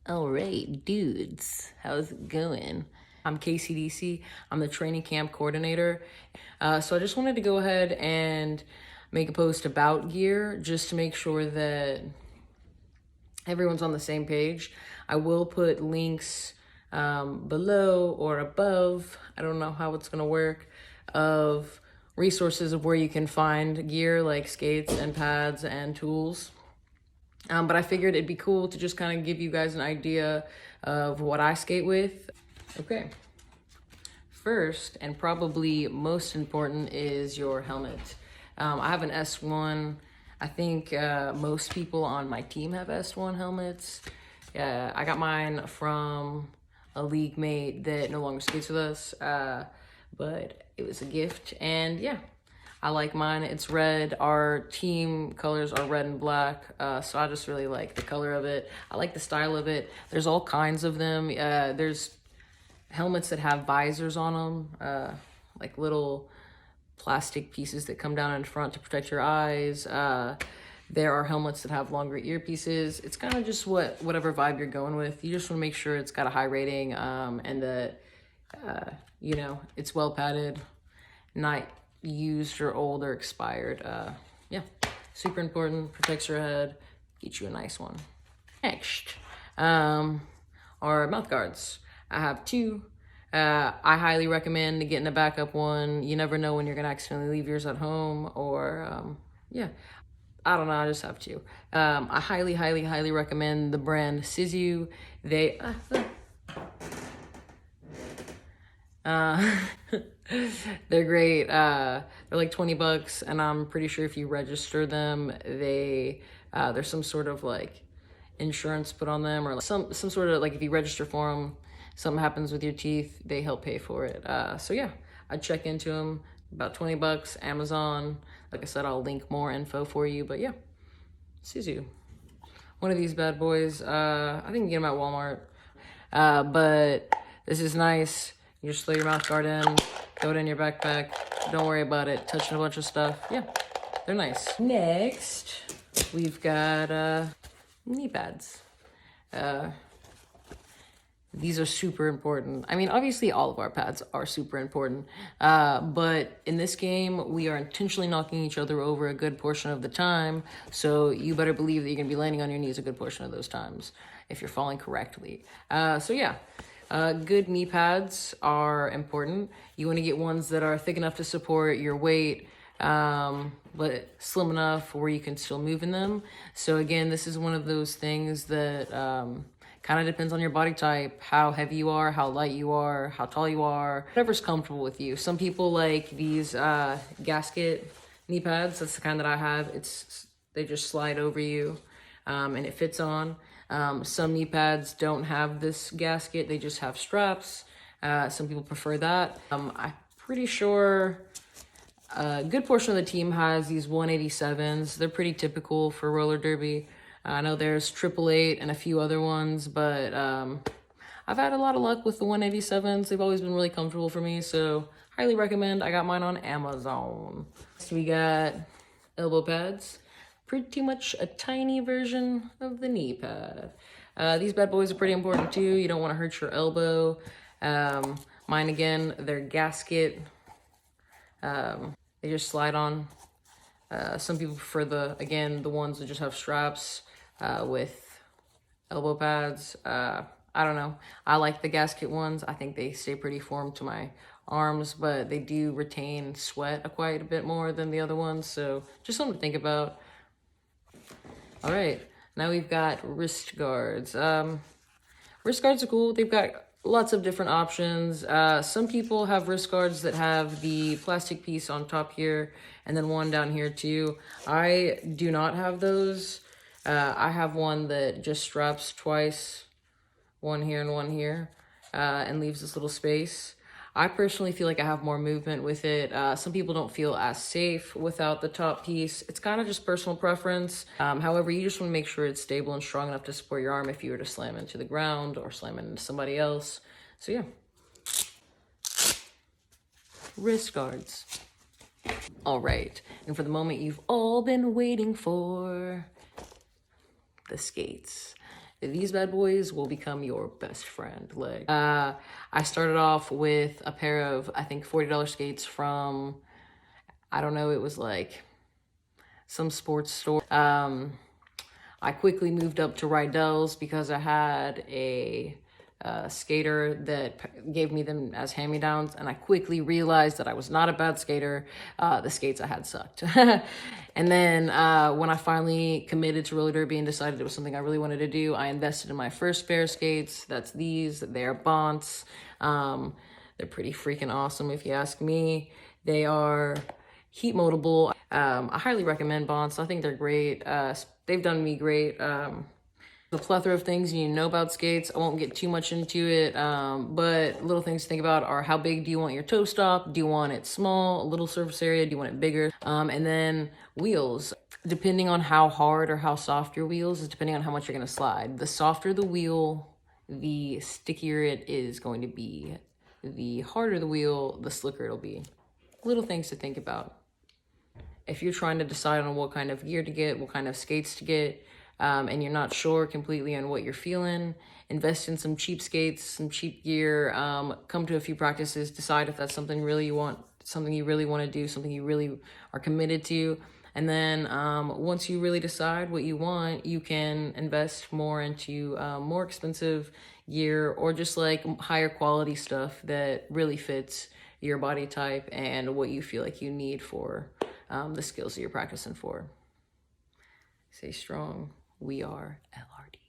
All right, dudes, how's it going? I'm KCDC. I'm the training camp coordinator. So I just wanted to go ahead and make a post about gear just to make sure that everyone's on the same page. I will put links below or above, I don't know how it's gonna work, of resources of where you can find gear like skates and pads and tools. But I figured it'd be cool to just kind of give you guys an idea of what I skate with. Okay. First, and probably most important, is your helmet. I have an S1. I think most people on my team have S1 helmets. I got mine from a league mate that no longer skates with us, but it was a gift, and yeah. I like mine. It's red. Our team colors are red and black, so I just really like the color of it. I like the style of it. There's all kinds of them. There's helmets that have visors on them, like little plastic pieces that come down in front to protect your eyes. There are helmets that have longer earpieces. It's kind of just whatever vibe you're going with. You just want to make sure it's got a high rating, and that you know, it's well padded, not used or old or expired. Yeah, super important. Protects your head. Get you a nice one. Next, are mouth guards. I have two. I highly recommend getting a backup one. You never know when you're gonna accidentally leave yours at home, or yeah, I don't know. I just have two. I highly recommend the brand Sizu. They they're great. They're like $20, and I'm pretty sure if you register them, there's some sort of like insurance put on them, or like some sort of, like, if you register for them, something happens with your teeth, they help pay for it. So yeah, I'd check into them. About $20, Amazon. Like I said, I'll link more info for you, but yeah, Sizu. One of these bad boys, I think you can get them at Walmart. But this is nice. You just throw your mouth guard in, throw it in your backpack. Don't worry about it touching a bunch of stuff. Yeah, they're nice. Next, we've got knee pads. These are super important. I mean, obviously all of our pads are super important, but in this game, we are intentionally knocking each other over a good portion of the time, so you better believe that you're gonna be landing on your knees a good portion of those times if you're falling correctly. So yeah. Good knee pads are important. You want to get ones that are thick enough to support your weight, but slim enough where you can still move in them. So again, this is one of those things that kind of depends on your body type, how heavy you are, how light you are, how tall you are, whatever's comfortable with you. Some people like these gasket knee pads. That's the kind that I have. They just slide over you, and it fits on. Some knee pads don't have this gasket, they just have straps. Some people prefer that. I'm pretty sure a good portion of the team has these 187s. They're pretty typical for roller derby. I know there's 888 and a few other ones, but I've had a lot of luck with the 187s. They've always been really comfortable for me, so highly recommend. I got mine on Amazon. So we got elbow pads. Pretty much a tiny version of the knee pad. These bad boys are pretty important too. You don't want to hurt your elbow. Mine, again, they're gasket. They just slide on. Some people prefer the ones that just have straps with elbow pads. I don't know. I like the gasket ones. I think they stay pretty firm to my arms, but they do retain sweat quite a bit more than the other ones. So just something to think about. All right, now we've got wrist guards. Wrist guards are cool. They've got lots of different options. Some people have wrist guards that have the plastic piece on top here and then one down here too. I do not have those. I have one that just straps twice, one here and one here, and leaves this little space. I personally feel like I have more movement with it. Some people don't feel as safe without the top piece. It's kind of just personal preference. However, you just want to make sure it's stable and strong enough to support your arm if you were to slam into the ground or slam into somebody else. So yeah. Wrist guards. All right, and for the moment you've all been waiting for, the skates. these bad boys will become your best friend. Like, I started off with a pair of, I think, $40 skates from, I don't know, it was like some sports store. I quickly moved up to Rydell's because I had a skater that gave me them as hand-me-downs, and I quickly realized that I was not a bad skater. The skates I had sucked. And then when I finally committed to roller derby and decided it was something I really wanted to do, I invested in my first pair of skates. That's these. They're Bonts. They're pretty freaking awesome if you ask me. They are heat moldable. I highly recommend Bonds. I think they're great. They've done me great. The plethora of things you need to know about skates. I won't get too much into it, but little things to think about are how big do you want your toe stop? Do you want it small, a little surface area? Do you want it bigger? And then wheels. Depending on how hard or how soft your wheels is depending on how much you're gonna slide. The softer the wheel, the stickier it is going to be. The harder the wheel, the slicker it'll be. Little things to think about. If you're trying to decide on what kind of gear to get, what kind of skates to get, and you're not sure completely on what you're feeling, invest in some cheap skates, some cheap gear, come to a few practices, decide if that's something really you want, something you really want to do, something you really are committed to. And then once you really decide what you want, you can invest more into more expensive gear or just like higher quality stuff that really fits your body type and what you feel like you need for the skills that you're practicing for. Stay strong. We are LRD.